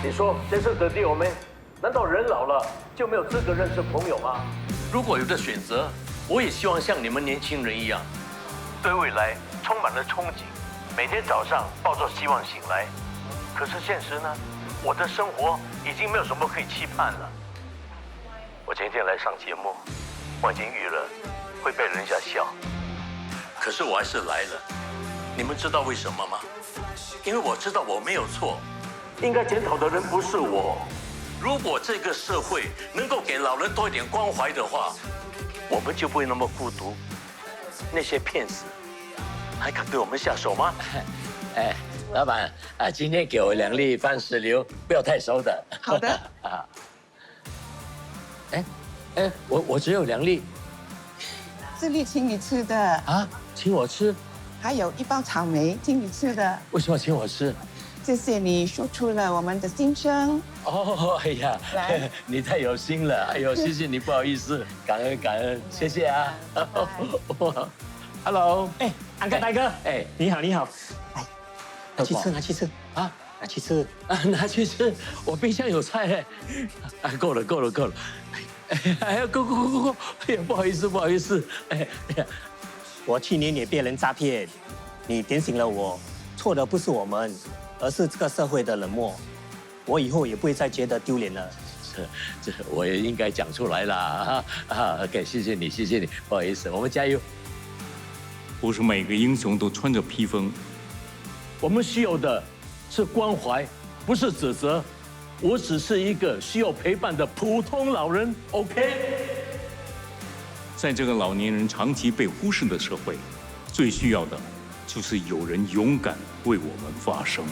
你说先生得弟我们，难道人老了就没有资格认识朋友吗？如果有的选择，我也希望像你们年轻人一样，对未来充满了憧憬，每天早上抱着希望醒来。可是现实呢？我的生活已经没有什么可以期盼了。我前天来上节目，我已经预了会被人家笑，可是我还是来了。你们知道为什么吗？因为我知道我没有错，应该检讨的人不是我。如果这个社会能够给老人多一点关怀的话，我们就不会那么孤独。那些骗子还敢对我们下手吗？哎，老板啊，今天给我2粒番石榴，不要太熟的。好的。啊。我只有2粒这粒请你吃的，啊，请我吃？还有1包草莓请你吃的。为什么请我吃？谢谢你说出了我们的心声。哦，哎呀，你太有心了，哎呦，谢谢你，不好意思，感恩感恩，谢谢啊。Hello， 哎，安哥大哥，哎，你好你好，来，拿去吃拿去吃啊，拿去吃啊，拿去吃，我冰箱有菜嘞。啊，够了够了够了，哎呀，够，哎呀，不好意思不好意思，哎呀，我去年也被人诈骗，你点醒了我，错的不是我们，而是这个社会的冷漠。我以后也不会再觉得丢脸了。这我也应该讲出来了啊！OK， 谢谢你，不好意思，我们加油。不是每个英雄都穿着披风，我们需要的是关怀，不是指责。我只是一个需要陪伴的普通老人 ，OK？ 在这个老年人长期被忽视的社会，最需要的就是有人勇敢为我们发声。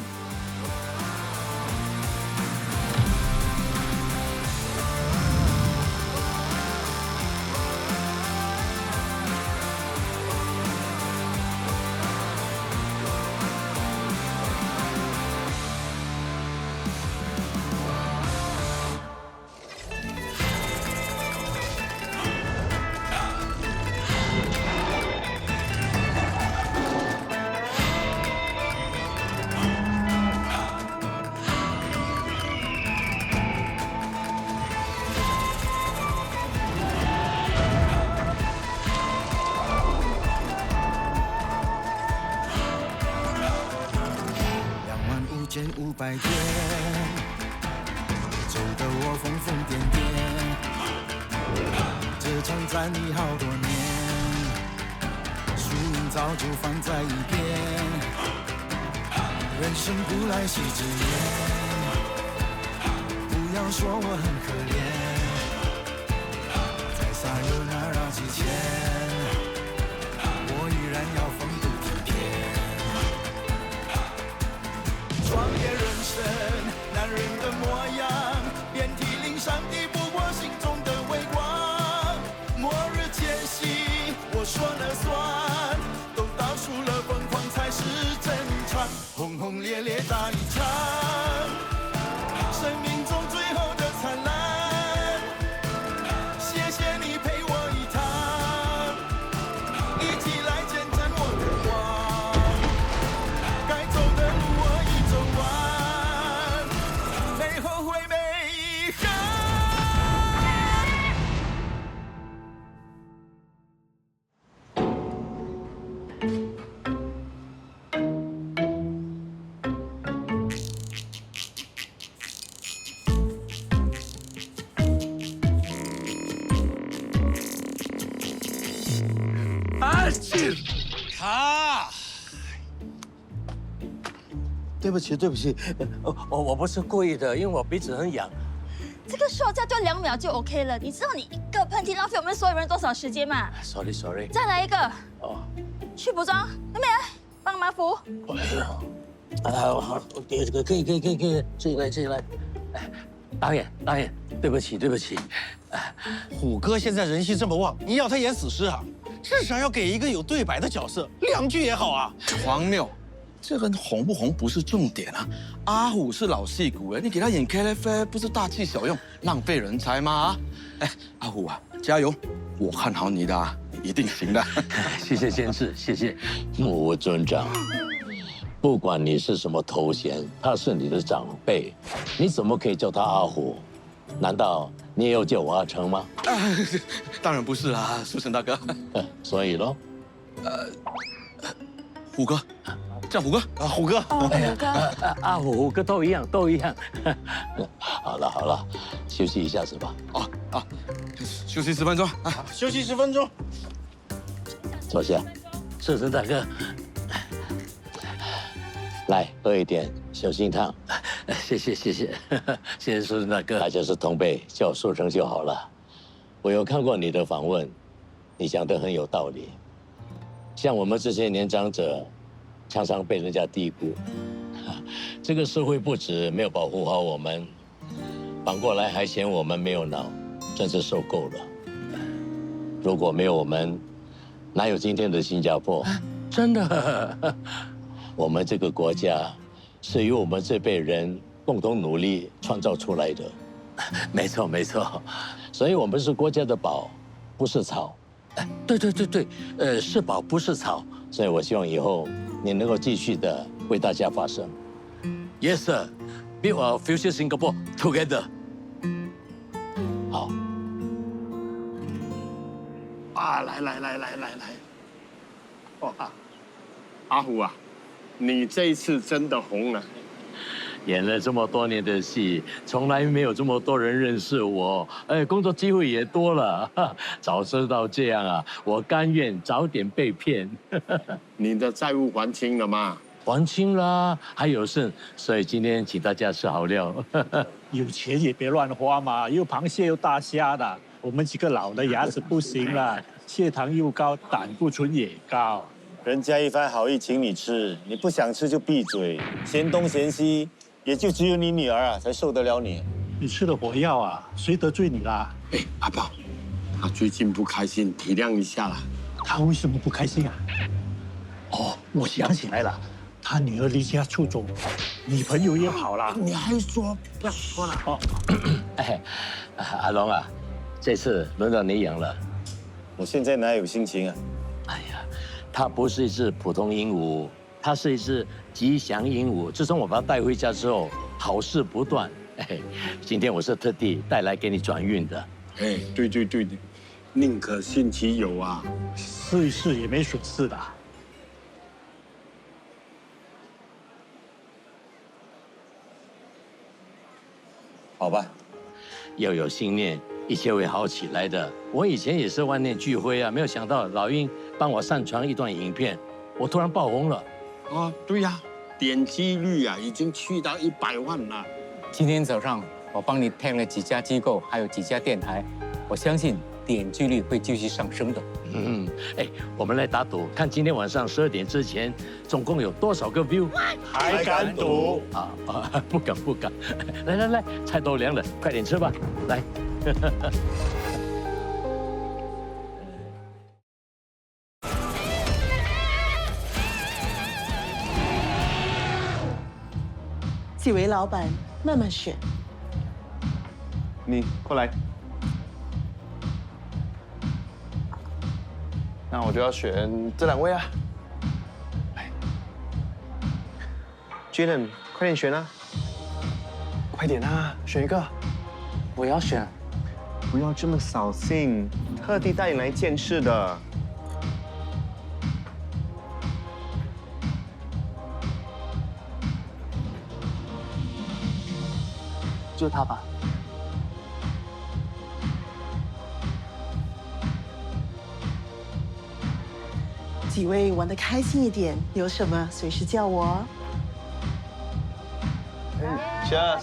25500天，走得我疯疯癫癫，这场战役好多年，输赢早就放在一边，人生不来细之言，不要说我很可怜，再傻又哪绕几千，我依然要风度翩翩。创业人生，男人的模样，遍体鳞伤抵不过心中的微光。末日前夕，我说了算，都倒数了，疯狂才是正常。轰轰烈烈打一场，生命中最后的灿烂。谢谢你陪我一趟，一起来见证我的光。该走的路我已走完，没后悔没遗憾。对不起，我不是故意的，因为我鼻子很痒。这个说叫就2秒就 OK 了，你知道你一个喷嚏浪费我们所有人多少时间吗？ Sorry。再来一个。哦，去补妆，妹妹来帮忙扶。哎呀，好，可以，自己来。导演，对不起。虎哥现在人气这么旺，你要他演死尸啊？至少要给一个有对白的角色，2句也好啊。荒谬，这个红不红不是重点啊。阿虎是老戏骨哎，你给他演 KFA 不是大器小用，浪费人才吗？哎，阿虎啊，加油！我看好你的啊，你一定行的。谢谢监制，谢谢我尊长。不管你是什么头衔，他是你的长辈，你怎么可以叫他阿虎？难道你也要叫我阿成吗？当然不是啦，书生大哥。所以咯，虎哥，叫虎哥啊，虎哥，阿虎哥都一样，都一样。好了好了，休息一下子吧。休息10分钟啊，休息10分钟。坐下，书生大哥，来喝一点小心汤。谢谢谢谢谢谢书生大哥，大家是同辈，叫我书生就好了。我有看过你的访问，你讲得很有道理。像我们这些年长者，常常被人家低估。这个社会不止没有保护好我们，反过来还嫌我们没有脑，真是受够了。如果没有我们，哪有今天的新加坡？真的，我们这个国家是由我们这辈人共同努力创造出来的。没错没错，所以我们是国家的宝，不是草。对，是宝不是草。所以我希望以后你能够继续的为大家发声。Yes, sir. Build a future Singapore together. 好。啊，来，哇，阿虎啊，你这一次真的红了。演了这么多年的戏，从来没有这么多人认识我，工作机会也多了。早知道这样啊，我甘愿早点被骗。你的债务还清了吗？还清啦，还有剩，所以今天请大家吃好料。有钱也别乱花嘛，又螃蟹又大虾的，我们几个老的牙齿不行了，血糖又高，胆固醇也高。人家一番好意请你吃，你不想吃就闭嘴，嫌东嫌西，也就只有你女儿啊才受得了你。你吃了火药啊，谁得罪你啦？哎，阿宝，他最近不开心，体谅一下啦。他为什么不开心啊？哦，我想起来了，他女儿离家出走，女朋友也跑了。你还说不要说了？哦，阿龙啊，这次轮到你养了。我现在哪有心情啊？哎呀，它不是一只普通鹦鹉，它是一只吉祥鹦鹉。自从我把它带回家之后，好事不断。今天我是特地带来给你转运的。哎，对，宁可信其有啊。试一试也没损失的。好吧，要有信念，一切会好起来的。我以前也是万念俱灰啊，没有想到老鹰帮我上传一段影片，我突然爆红了。啊，对呀，点击率啊已经去到100万了。今天早上我帮你 tag 了几家机构，还有几家电台，我相信点击率会继续上升的。我们来打赌，看今天晚上12点之前，总共有多少个 view？ 还敢赌？不敢。来，菜都凉了，快点吃吧，来。几位老板，慢慢选。你过来。那我就要选这2位啊。来 ，Jalen， 快点选啊！快点啊，选一个。我要选。不要这么扫兴，特地带你来见识的。就他吧。几位玩得开心一点，有什么随时叫我。Cheers！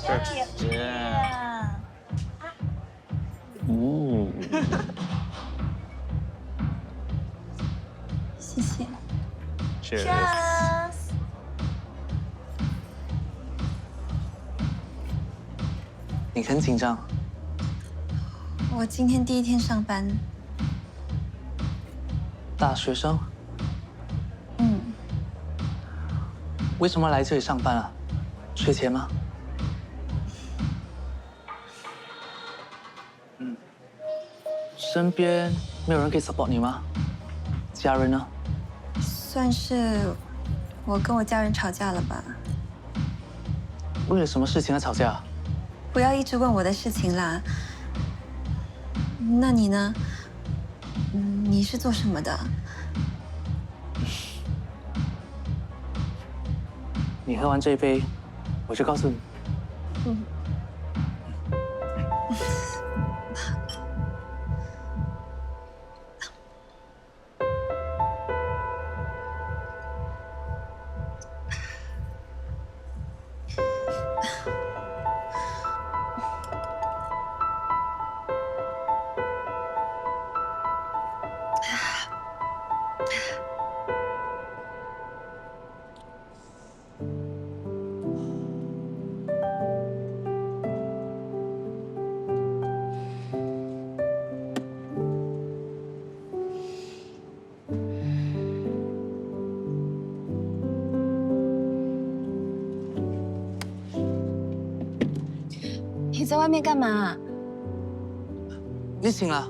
谢谢。Cheers！ 你很紧张。我今天第一天上班。大学生？为什么来这里上班啊？缺钱吗？身边没有人可以 support 你吗？家人呢？算是我跟我家人吵架了吧？为了什么事情而吵架？不要一直问我的事情啦。那你呢？你是做什么的？你喝完这一杯，我就告诉你。你在外面干嘛？你醒了？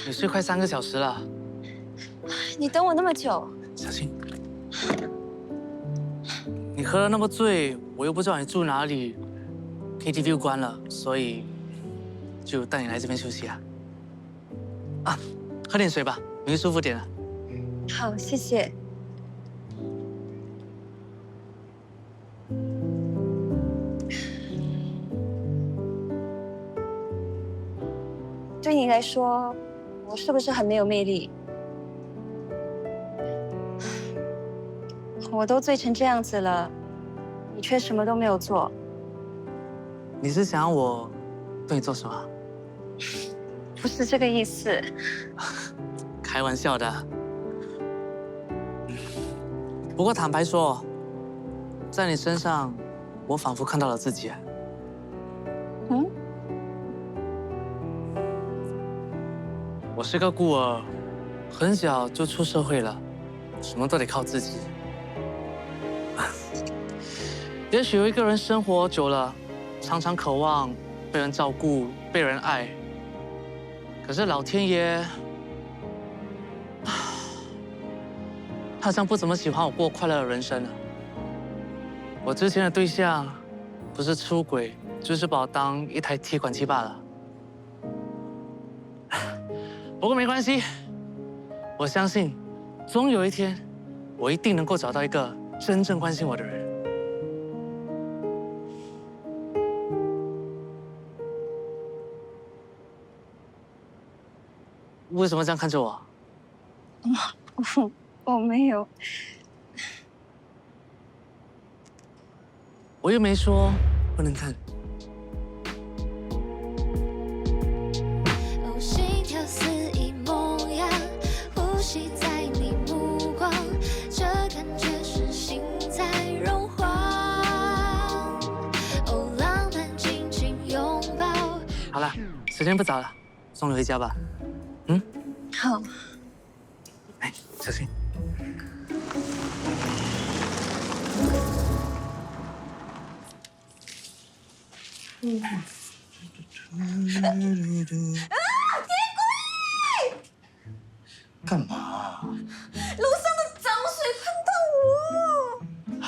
你睡快3个小时了。你等我那么久。小心！你喝了那么醉，我又不知道你住哪里 ，KTV 又关了，所以就带你来这边休息啊。啊，喝点水吧，你会舒服点了。好，谢谢。对你来说，我是不是很没有魅力？我都醉成这样子了，你却什么都没有做。你是想要我对你做什么？不是这个意思。开玩笑的。不过坦白说，在你身上，我仿佛看到了自己。我是个孤儿，很小就出社会了，什么都得靠自己。也许有一个人生活久了，常常渴望被人照顾、被人爱。可是老天爷，他好像不怎么喜欢我过快乐的人生了。我之前的对象，不是出轨，就是把我当一台提款机罢了。不过没关系，我相信，总有一天，我一定能够找到一个真正关心我的人。为什么这样看着我？我没有。我又没说不能看。心跳肆意模样，呼吸在你目光，这感觉是心在融化。哦，浪漫紧紧拥抱。好了，时间不早了，送你回家吧。好。哎，小心。干嘛？楼上的脏水喷到我！啊？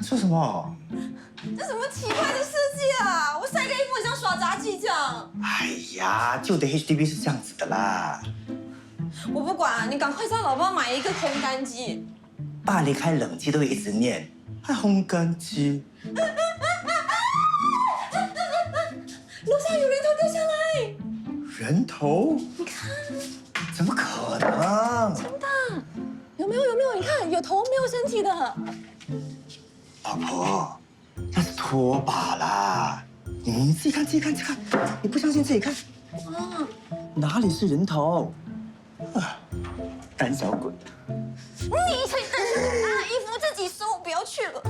你说什么？这什么奇怪的设计啊！我晒个衣服很像耍杂技这样。哎呀，旧的 HDB 是这样子的啦。我不管，你赶快叫老爸买一个烘干机。爸离开冷气都会一直念，还烘干机。楼上有人头掉下来。人头？你看。怎么可能？真的？有没有？你看，有头没有身体的。老婆，那是拖把啦。你自己看，你不相信自己看。啊？哪里是人头？胆小鬼。你才胆小鬼啊！衣服自己收，不要去了。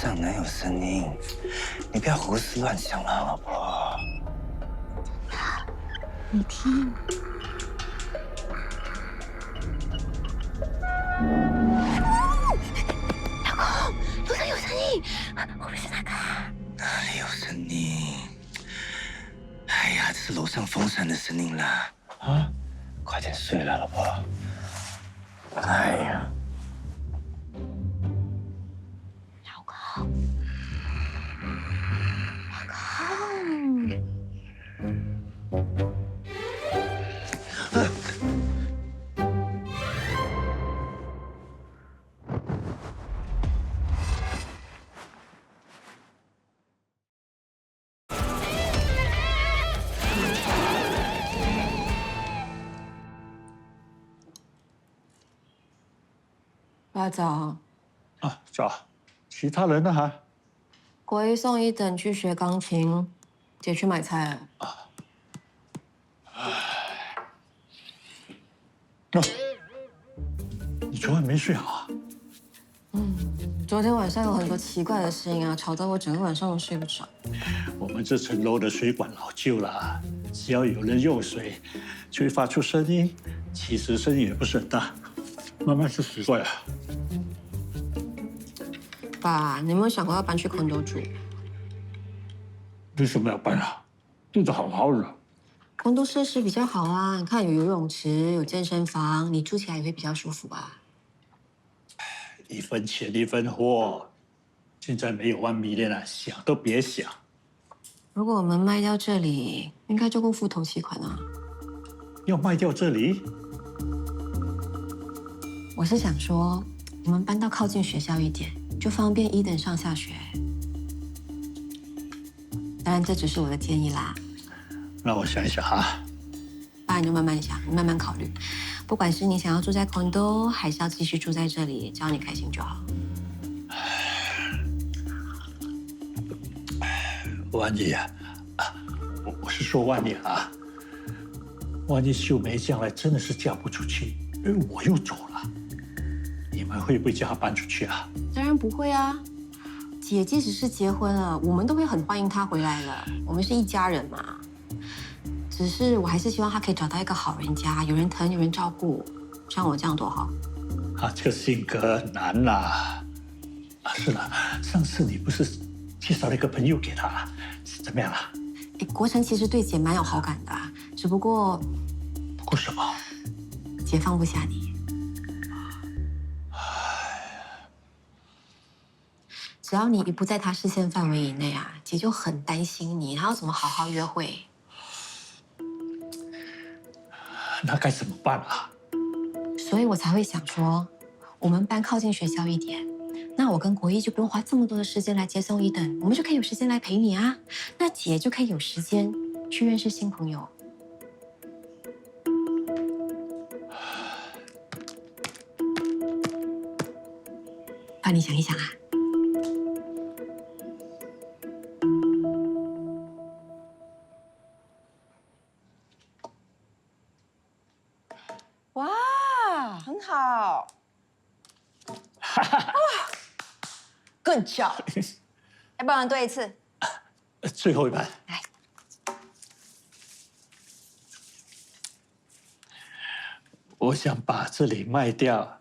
上哪有声音？你不要胡思乱想了，老婆。你听。老公，楼上有声音，会不会是那个？哪里有声音？哎呀，这是楼上风扇的声音啦！啊，快点睡了，老婆。哎呀。 爸早。啊，早。其他人呢？哈？国一送一等去学钢琴，姐去买菜了。那，你昨晚没睡好啊？昨天晚上有很多奇怪的声音啊，吵得我整个晚上都睡不着。我们这层楼的水管老旧了，只要有人用水，就会发出声音。其实声音也不是很大，慢慢是习惯了。爸，你有没有想过要搬去condo住？为什么要搬啊？住得好好的。condo设施比较好啊，你看有游泳池，有健身房，你住起来也会比较舒服吧。一分钱一分货，现在没有1米链了，想都别想。如果我们卖掉这里，应该就够付头期款啊。要卖掉这里？我是想说，我们搬到靠近学校一点，就方便伊登上下学。当然，这只是我的建议啦。让我想一想啊。爸，你就慢慢想，你慢慢考虑。不管是你想要住在condo，还是要继续住在这里，只要你开心就好。万一啊，我是说万一啊，万一秀梅将来真的是嫁不出去，我又走了，你们会不会叫她搬出去啊？当然不会啊，姐即使是结婚了，我们都会很欢迎她回来的。我们是一家人嘛。只是我还是希望她可以找到一个好人家，有人疼，有人照顾，像我这样多好。啊，这个性格难啦。啊，是了，上次你不是介绍了一个朋友给她，怎么样了？国成其实对姐蛮有好感的，只不过……不过什么？姐放不下你。只要你一不在她视线范围以内啊，姐就很担心你，她要怎么好好约会？那该怎么办啊？所以我才会想说，我们搬靠近学校一点，那我跟国一就不用花这么多的时间来接送伊登，我们就可以有时间来陪你啊。那姐就可以有时间去认识新朋友。爸，你想一想啊。哇，很好。Good job！ 要不然对一次。最后一盘。来。我想把这里卖掉，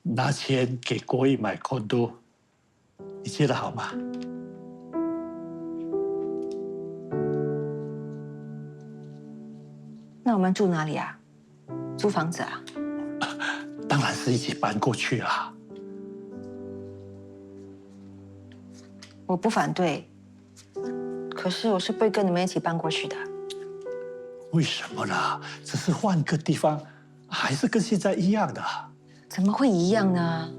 拿钱给国一买condo，你觉得好吗？那我们住哪里啊？租房子啊？当然是一起搬过去啊。我不反对，可是我是不会跟你们一起搬过去的。为什么呢？只是换个地方，还是跟现在一样的。怎么会一样呢？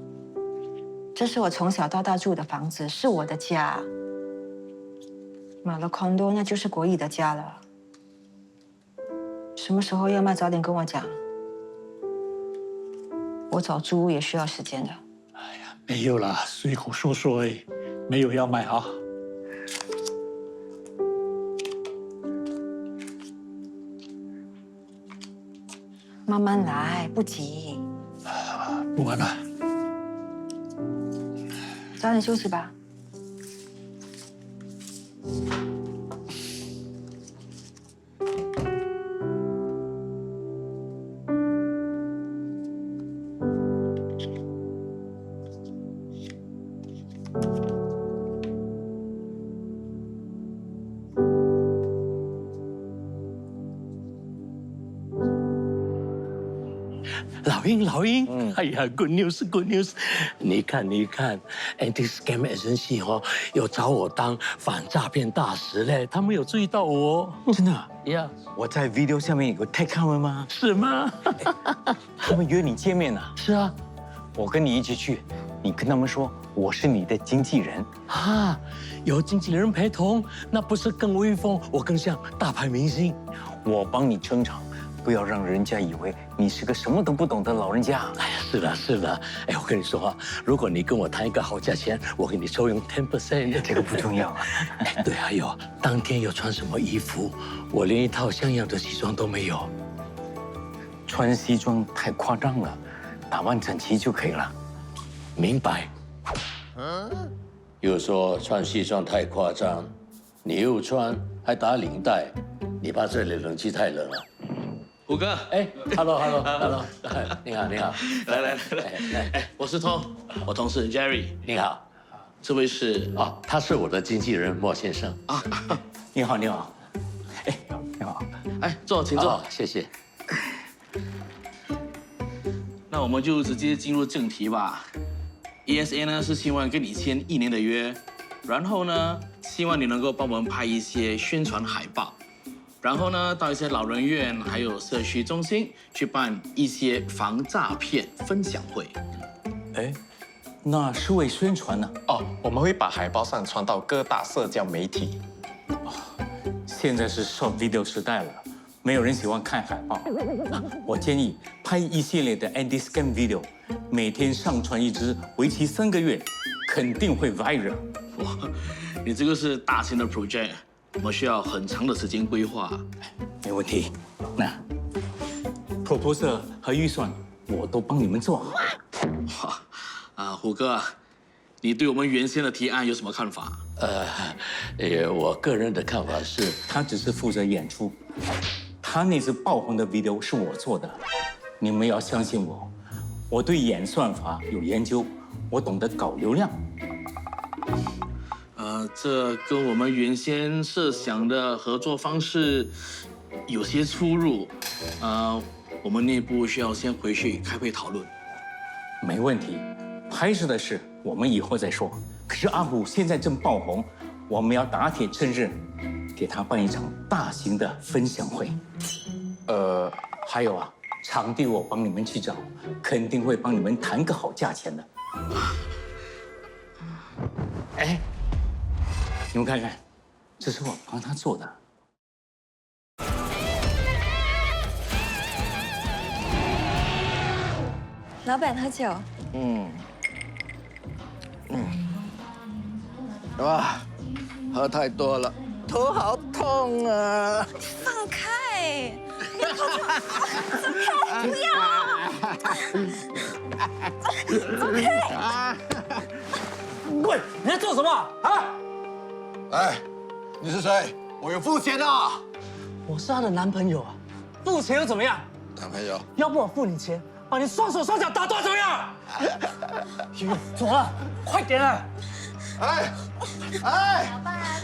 这是我从小到大住的房子，是我的家。买了condo，那就是国一的家了。什么时候要卖，早点跟我讲。我找租屋也需要时间的。没有啦，随口说说而已，没有要卖啊。慢慢来，不急。不玩了，早点休息吧。英，哎呀，good news，good news！你看，Anti Scam Agency 有找我当反诈骗大使嘞，他们有注意到我。真的呀，我在 video 下面有 tag 他们吗？是吗？他们约你见面啊？是啊，我跟你一起去，你跟他们说我是你的经纪人啊，有经纪人陪同，那不是更威风？我更像大牌明星。我帮你撑场。不要让人家以为你是个什么都不懂的老人家。哎呀，是的。哎，我跟你说啊，如果你跟我谈一个好价钱，我给你抽用10%。这个不重要啊。哎，对，还有当天要穿什么衣服，我连一套像样的西装都没有。穿西装太夸张了，打扮整齐就可以了。明白。又说穿西装太夸张，你又穿还打领带，你怕这里冷气太冷了。虎哥，哎 ，hello， 你好，来，我是Tom，我同事 Jerry， 你好，这位是他是我的经纪人莫先生啊，你好，哎，你好，哎，坐，请坐，谢谢。那我们就直接进入正题吧。ESA 呢是希望跟你签1年的约，然后呢，希望你能够帮我们拍一些宣传海报。然后呢，到一些老人院还有社区中心去办一些防诈骗分享会。哎，那是为宣传呢？我们会把海报上传到各大社交媒体。现在是 short video 时代了，没有人喜欢看海报。我建议拍一系列的 anti scam video， 每天上传一支，为期3个月，肯定会 viral。哇，你这个是大型的 project。我们需要很长的时间规划，没问题。那 proposal 和预算我都帮你们做好。虎哥，你对我们原先的提案有什么看法？我个人的看法是，他只是负责演出，他那支爆红的 video 是我做的，你们要相信我，我对演算法有研究，我懂得搞流量。这跟我们原先设想的合作方式有些出入，我们内部需要先回去开会讨论。没问题，拍摄的事我们以后再说。可是阿虎现在正爆红，我们要打铁趁热，给他办一场大型的分享会。还有啊，场地我帮你们去找，肯定会帮你们谈个好价钱的。哎。你们看看，这是我帮他做的。老板喝酒。哇，喝太多了，头好痛啊！你放开！不要！走开！喂，你在做什么啊？哎，你是谁？我有付钱的。我是她的男朋友啊，付钱又怎么样？男朋友？要不我付你钱，把你双手双脚打断怎么样？走了，快点啊！哎，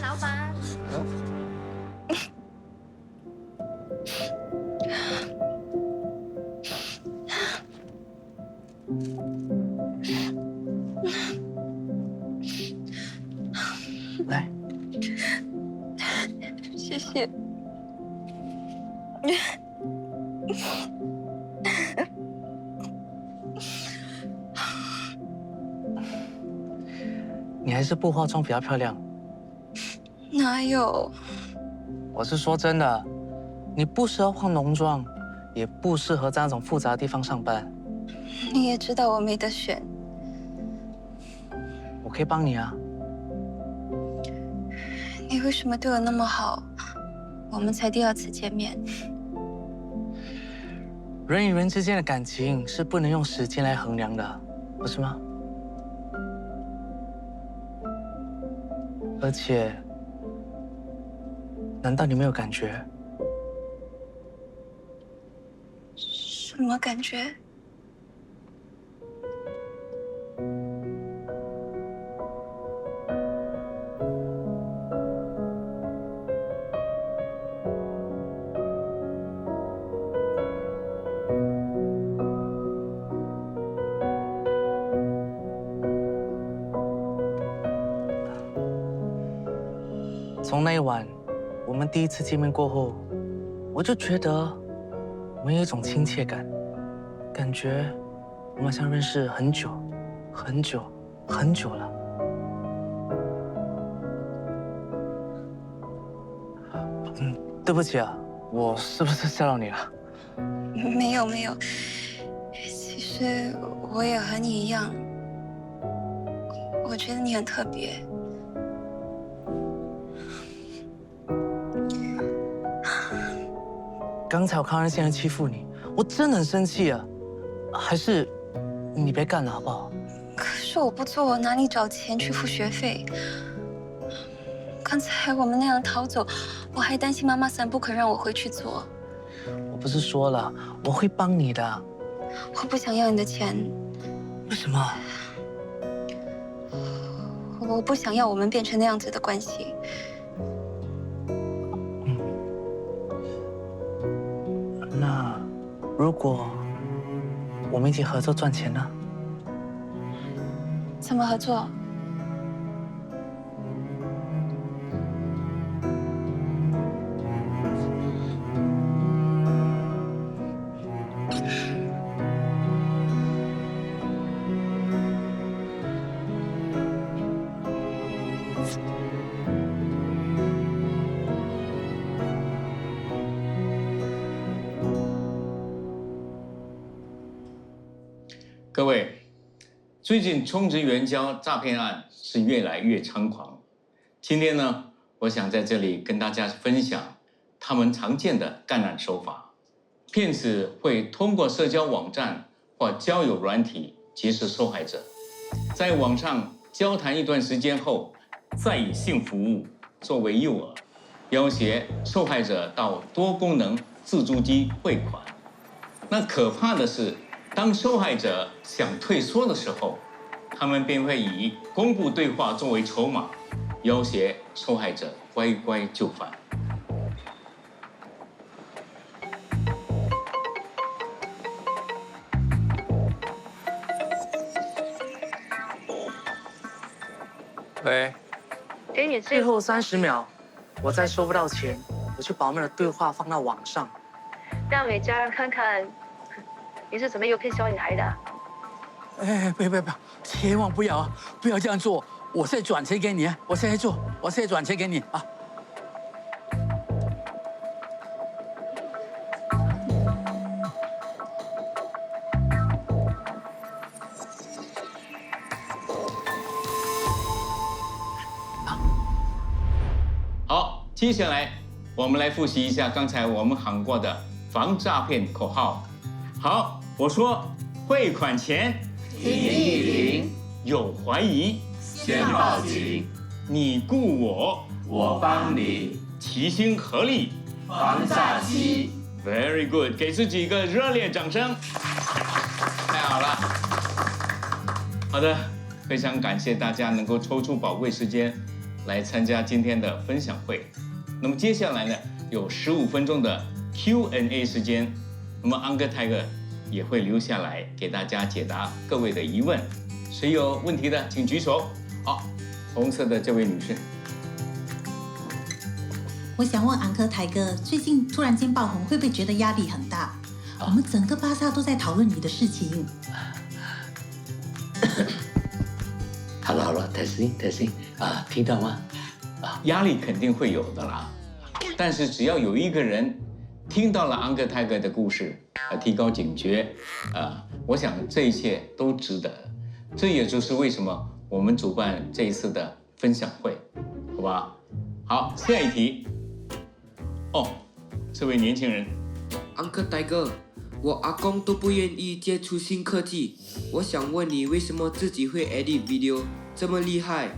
老板。来，谢谢。你还是不化妆比较漂亮。哪有？我是说真的，你不适合化浓妆，也不适合在那种复杂的地方上班。你也知道我没得选。我可以帮你啊。你为什么对我那么好？我们才第2次见面。人与人之间的感情是不能用时间来衡量的，不是吗？而且，难道你没有感觉？什么感觉？从那一晚我们第一次见面过后，我就觉得我们有一种亲切感，感觉我们像认识很久、很久、很久了。对不起啊，我是不是吓到你了？没有没有，其实我也和你一样，我觉得你很特别。刚才我看到那些人欺负你，我真的很生气啊！还是你别干了好不好？可是我不做，我哪里找钱去付学费？刚才我们那样逃走，我还担心妈妈散不肯让我回去做。我不是说了我会帮你的。我不想要你的钱。为什么？我不想要我们变成那样子的关系。那如果我们一起合作赚钱呢？怎么合作？各位，最近充值援交诈骗案是越来越猖狂。今天呢，我想在这里跟大家分享他们常见的干案手法。骗子会通过社交网站或交友软体结识受害者，在网上交谈一段时间后，再以性服务作为诱饵，要挟受害者到多功能自助机汇款。那可怕的是，当受害者想退缩的时候，他们便会以公布对话作为筹码，要挟受害者乖乖就范。喂，给你最后30秒，我再收不到钱，我就把我们的对话放到网上，让美家人看看你是怎么诱骗小女孩的。哎，不要，千万不要这样做！我现在转钱给你，我现在转钱给你啊！好，接下来我们来复习一下刚才我们喊过的防诈骗口号。好，我说汇款前听一听，有怀疑先报警，你雇我，我帮你，齐心合力防诈欺。Very good， 给自己一个热烈掌声。太好了。好的，非常感谢大家能够抽出宝贵时间来参加今天的分享会。那么接下来呢，有15分钟的 Q&A 时间，那么安哥泰哥也会留下来给大家解答各位的疑问。谁有问题的，请举手。好，红色的这位女士。我想问安科台哥，最近突然间爆红，会不会觉得压力很大？我们整个巴萨都在讨论你的事情。好了，泰斯啊，听到吗？压力肯定会有的啦，但是只要有一个人听到了安哥泰哥的故事，提高警觉，我想这一切都值得。这也就是为什么我们主办这一次的分享会，好吧？好，下一题。哦，这位年轻人，安哥泰哥，我阿公都不愿意接触新科技，我想问你，为什么自己会 edit video 这么厉害？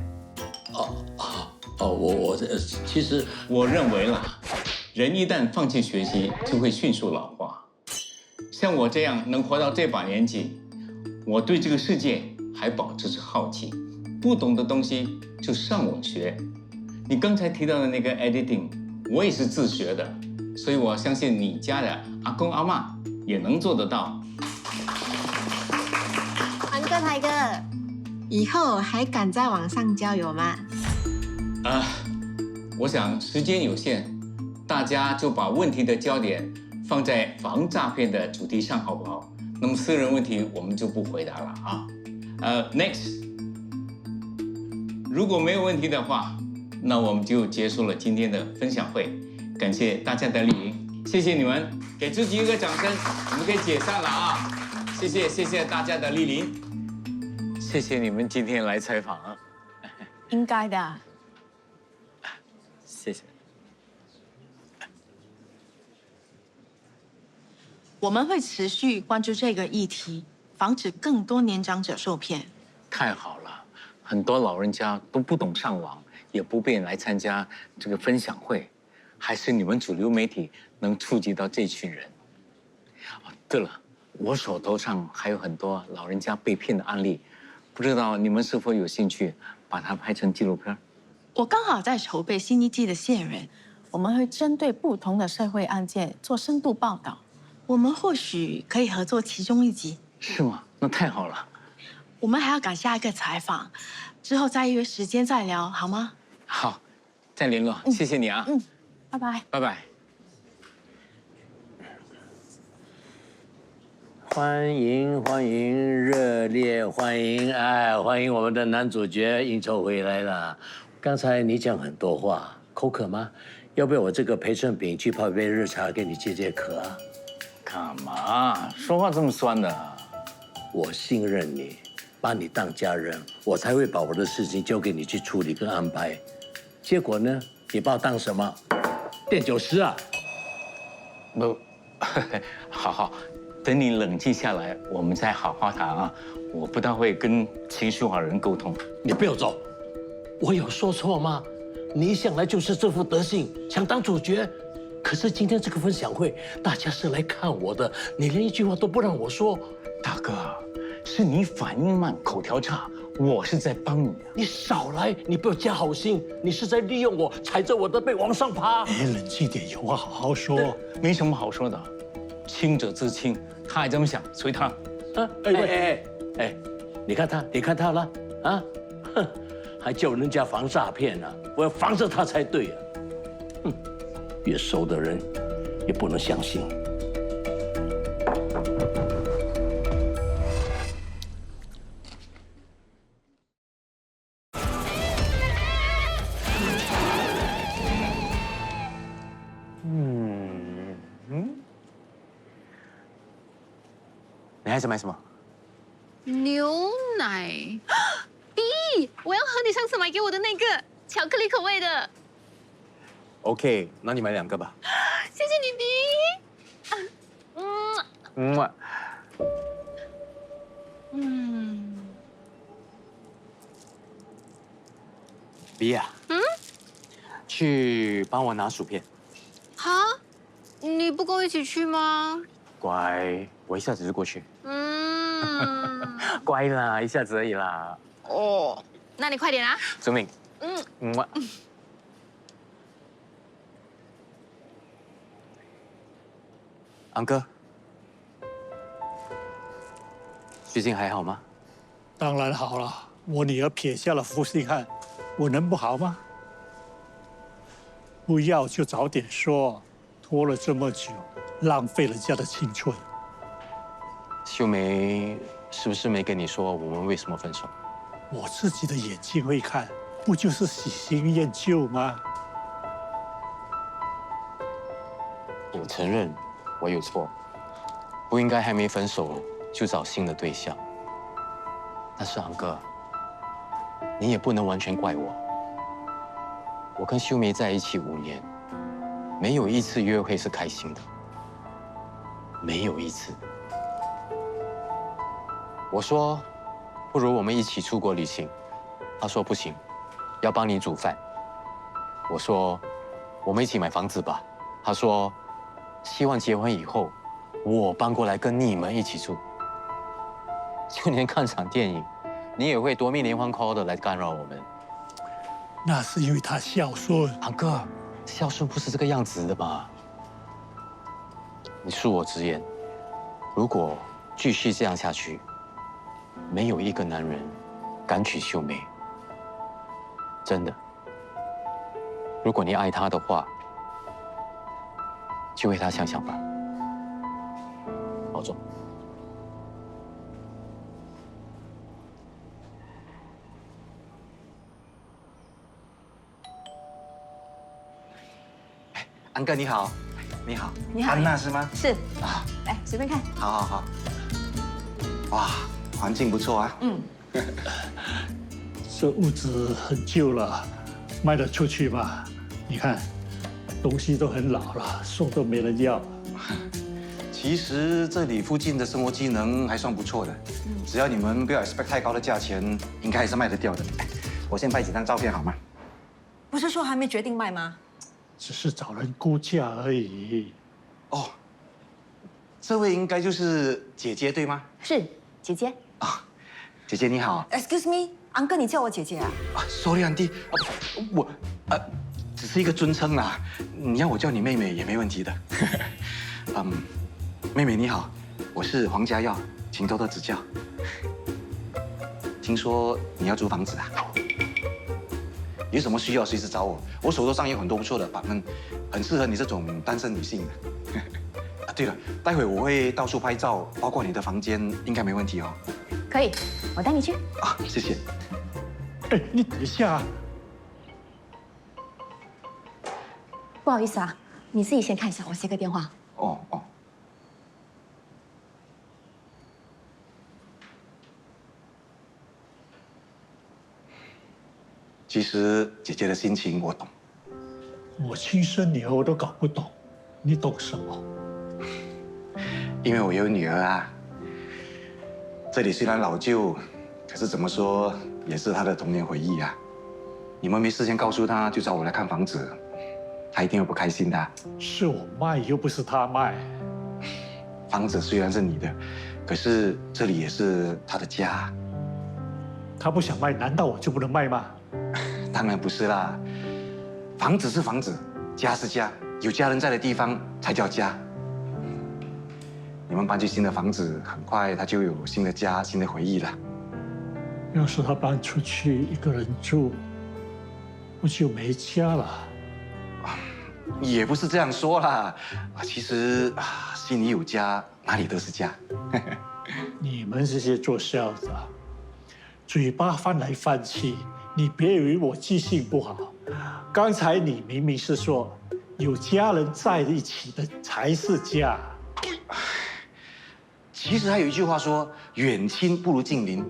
我其实我认为啦，人一旦放弃学习，就会迅速老化。像我这样能活到这把年纪，我对这个世界还保持着好奇，不懂的东西就上网学。你刚才提到的那个 editing， 我也是自学的，所以我相信你家的阿公阿嬷也能做得到。安哥台哥，以后还敢在网上交友吗？我想时间有限，大家就把问题的焦点放在防诈骗的主题上，好不好？那么私人问题我们就不回答了啊。Next， 如果没有问题的话，那我们就结束了今天的分享会。感谢大家的莅临，谢谢你们，给自己一个掌声，我们可以解散了啊！谢谢大家的莅临，谢谢你们今天来采访啊。应该的。谢谢。我们会持续关注这个议题，防止更多年长者受骗。太好了，很多老人家都不懂上网，也不便来参加这个分享会，还是你们主流媒体能触及到这群人。对了，我手头上还有很多老人家被骗的案例，不知道你们是否有兴趣把它拍成纪录片？我刚好在筹备新一季的线人，我们会针对不同的社会案件做深度报道。我们或许可以合作其中一集。是吗？那太好了。我们还要赶下一个采访，之后再约时间再聊，好吗？好，再联络。谢谢你啊。拜拜。拜拜。欢迎欢迎，热烈欢迎！哎，欢迎我们的男主角应酬回来了。刚才你讲很多话，口渴吗？要不要我这个陪衬饼去泡一杯热茶给你解解渴啊？干嘛？说话这么酸的？我信任你，把你当家人，我才会把我的事情交给你去处理跟安排。结果呢，你把我当什么？垫酒师啊？不，好，等你冷静下来，我们再好好谈啊。我不大会跟情绪化的人沟通。你不要走，我有说错吗？你一向来就是这副德性，想当主角。可是今天这个分享会，大家是来看我的，你连一句话都不让我说。大哥，是你反应慢，口条差，我是在帮你啊。你少来，你不要加好心，你是在利用我，踩着我的背往上爬。哎，冷静点，有话好好说。没什么好说的，清者自清，他也这么想，随他。哎，你看他了啊？哼，还叫人家防诈骗呢，我要防着他才对啊。哼，越熟的人也不能相信。你还想买什么？牛奶。B， 我要喝你上次买给我的那个巧克力口味的。OK， 那你买2个吧。谢谢你，B。B 呀，去帮我拿薯片。好，你不跟我一起去吗？乖，我一下子就过去。乖啦，一下子而已啦。哦，那你快点啊。遵命。安哥，最近还好吗？当然好了，我女儿撇下了负心汉，我能不好吗？不要就早点说，拖了这么久，浪费人家的青春。秀梅是不是没跟你说我们为什么分手？我自己的眼睛会看，不就是喜新厌旧吗？我承认我有错，不应该还没分手就找新的对象。但是昂哥，你也不能完全怪我。我跟秀梅在一起5年，没有一次约会是开心的，没有一次。我说，不如我们一起出国旅行。他说不行，要帮你煮饭。我说，我们一起买房子吧。他说，希望结婚以后，我搬过来跟你们一起住。就连看场电影，你也会夺命连环 call 的来干扰我们。那是因为他孝顺。昂哥，孝顺不是这个样子的吧？你恕我直言，如果继续这样下去，没有一个男人敢娶秀梅。真的。如果你爱他的话，就为他想想吧。保重。安哥你好，你好，你好安娜是吗？是啊，来随便看。好好好。哇，环境不错啊。嗯。这屋子很旧了，卖得出去吗？你看，东西都很老了，送都没人要。其实这里附近的生活机能还算不错的，只要你们不要 expect 太高的价钱，应该还是卖得掉的。我先拍几张照片好吗？不是说还没决定卖吗？只是找人估价而已。哦，这位应该就是姐姐对吗？是姐姐。姐姐你好。 Excuse me， 安哥，你叫我姐姐啊？Sorry， 安迪，我只是一个尊称啦，你要我叫你妹妹也没问题的。妹妹你好，我是黄家耀，请多多指教。听说你要租房子啊？有什么需要随时找我，我手头上有很多不错的版本，很适合你这种单身女性的。啊，对了，待会我会到处拍照，包括你的房间，应该没问题哦。可以，我带你去。啊，谢谢。哎，你等一下。不好意思啊，你自己先看一下，我接个电话。哦。其实姐姐的心情我懂。我亲生女儿我都搞不懂，你懂什么？因为我有女儿啊。这里虽然老旧，可是怎么说也是她的童年回忆啊。你们没事先告诉她，就找我来看房子，她一定会不开心的。是我卖，又不是她卖。房子虽然是你的，可是这里也是她的家。她不想卖，难道我就不能卖吗？当然不是啦，房子是房子，家是家，有家人在的地方才叫家。你们搬去新的房子，很快他就有新的家、新的回忆了。要是他搬出去一个人住，我就没家了。也不是这样说啦，其实心里有家，哪里都是家。你们这些做销的，嘴巴翻来翻去。你别以为我记性不好，刚才你明明是说有家人在一起的才是家。其实还有一句话说“远亲不如近邻”，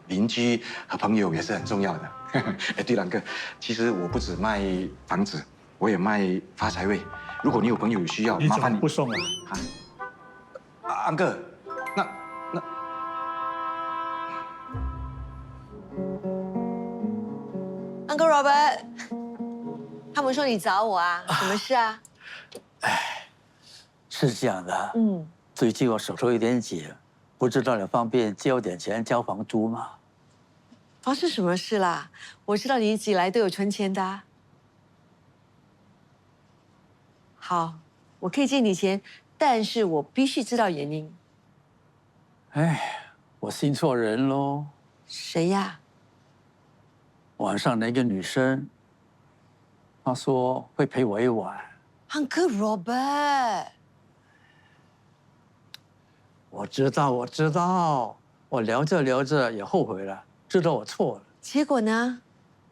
邻居和朋友也是很重要的。哎，对了，哥，其实我不只卖房子，我也卖发财位。如果你有朋友有需要，麻烦你不送啊？安哥，那。Uncle Robert， 他们说你找我啊，什么事啊？是这样的，最近我手头有点紧，不知道你方便借我点钱交房租吗？发生什么事啦？我知道你一直以来都有存钱的啊。好，我可以借你钱，但是我必须知道原因。哎，我信错人喽。谁呀？晚上那个女生，她说会陪我一晚。Uncle Robert， 我知道，我聊着聊着也后悔了，知道我错了。结果呢？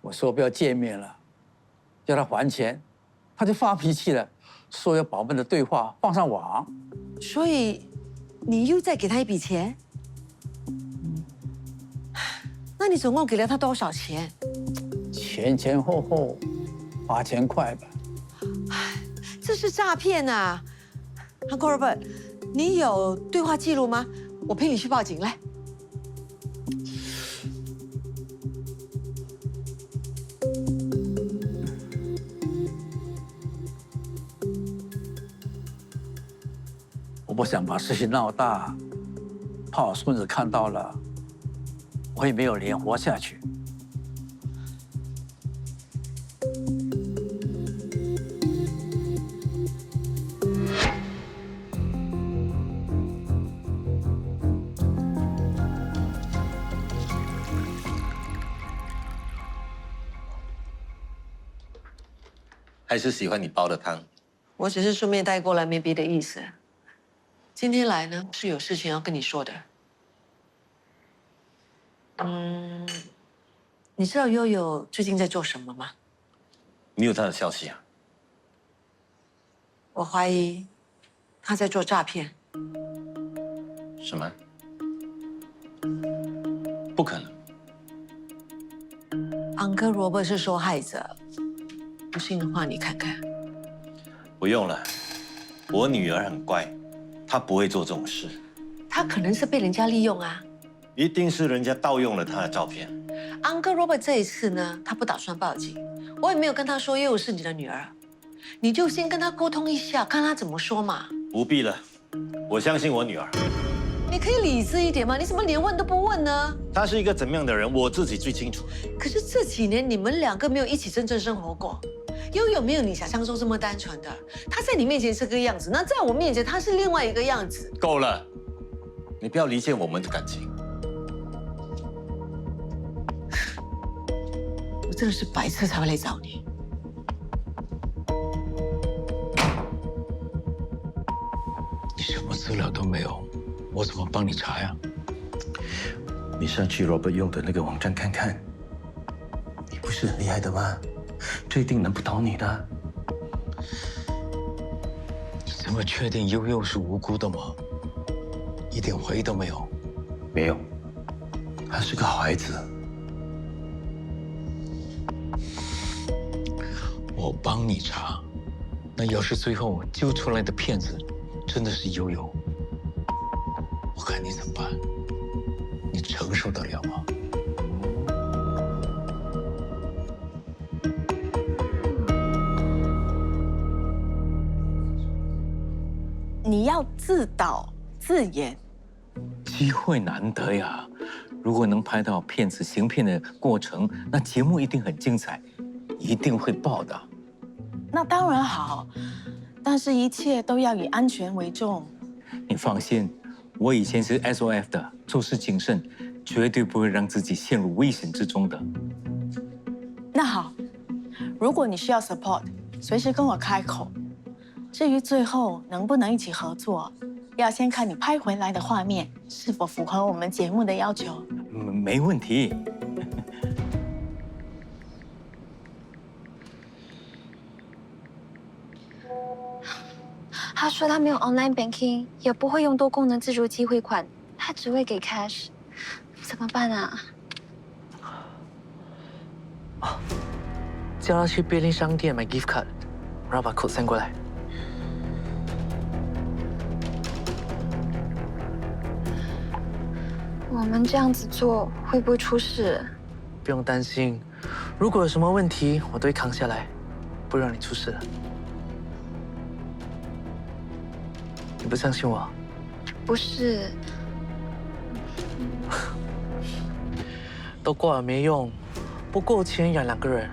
我说不要见面了，叫她还钱，她就发脾气了，说要把我们的对话放上网。所以你又再给她一笔钱？那你总共给了她多少钱？前后8000块吧。这是诈骗啊 ！Uncle Robert， 你有对话记录吗？我陪你去报警，来。我不想把事情闹大，怕我孙子看到了，我也没有脸活下去。还是喜欢你煲的汤？我只是顺便带过来，没别的意思。今天来呢，是有事情要跟你说的。你知道悠悠最近在做什么吗？你有他的消息啊？我怀疑他在做诈骗。什么？不可能。Uncle Robert 是受害者，不信的话你看看。不用了，我女儿很乖，她不会做这种事。他可能是被人家利用啊。一定是人家盗用了她的照片。Uncle Robert 这一次呢，他不打算报警，我也没有跟他说悠悠是你的女儿，你就先跟他沟通一下，看他怎么说嘛。不必了，我相信我女儿。你可以理智一点吗？你怎么连问都不问呢？她是一个怎么样的人，我自己最清楚。可是这几年你们两个没有一起真正生活过，悠悠没有你想象中这么单纯的。她在你面前是个样子，那在我面前她是另外一个样子。够了，你不要离间我们的感情。我真的是白痴才会来找你。你什么资料都没有，我怎么帮你查呀？你上去 Robert 用的那个网站看看。你不是很厉害的吗？这一定难不倒你的。你这么确定悠悠是无辜的吗？一点怀疑都没有？没有，他是个好孩子。我帮你查，那要是最后揪出来的骗子真的是悠悠，我看你怎么办？你承受得了吗？你要自导自演，机会难得呀！如果能拍到骗子行骗的过程，那节目一定很精彩，一定会爆的。那当然好，但是一切都要以安全为重。你放心，我以前是 SOF 的，做事谨慎，绝对不会让自己陷入危险之中的。那好，如果你需要 support， 随时跟我开口。至于最后能不能一起合作，要先看你拍回来的画面是否符合我们节目的要求。没问题。他说他没有 online banking， 也不会用多功能自助机汇款，他只会给 cash， 怎么办啊？叫他去便利商店买 gift card， 然后把 code send 过来。我们这样子做会不会出事？不用担心，如果有什么问题，我都会扛下来，不让你出事的。你不相信我？不是，都挂了没用，不够钱养2个人。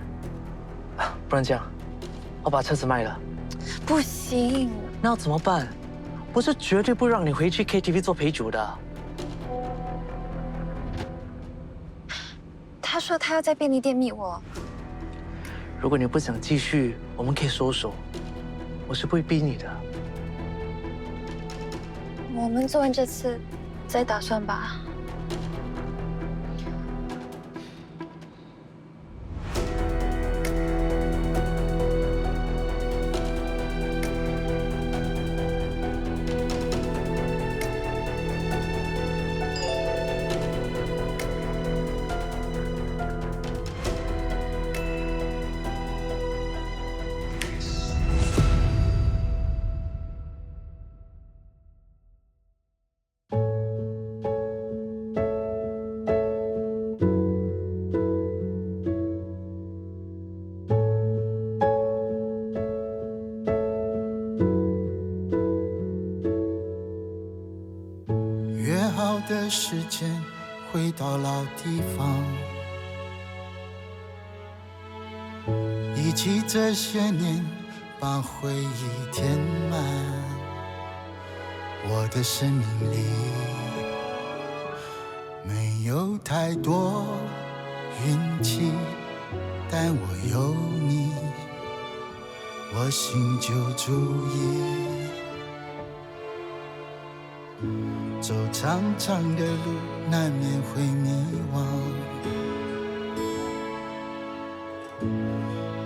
不然这样，我把车子卖了。不行。那要怎么办？我是绝对不让你回去 KTV 做陪酒的。他说他要在便利店密我。如果你不想继续，我们可以收手，我是不会逼你的。我们做完这次，再打算吧。约好的时间，回到老地方，一起这些年把回忆填满。我的生命里没有太多运气，但我有你，我心就足矣。走长长的路，难免会迷惘。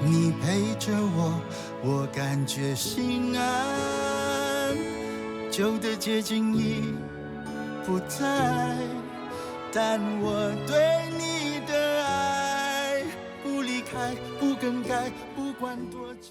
你陪着我，我感觉心安。旧的街景已不在，但我对你的爱不离开，不更改，不管多久。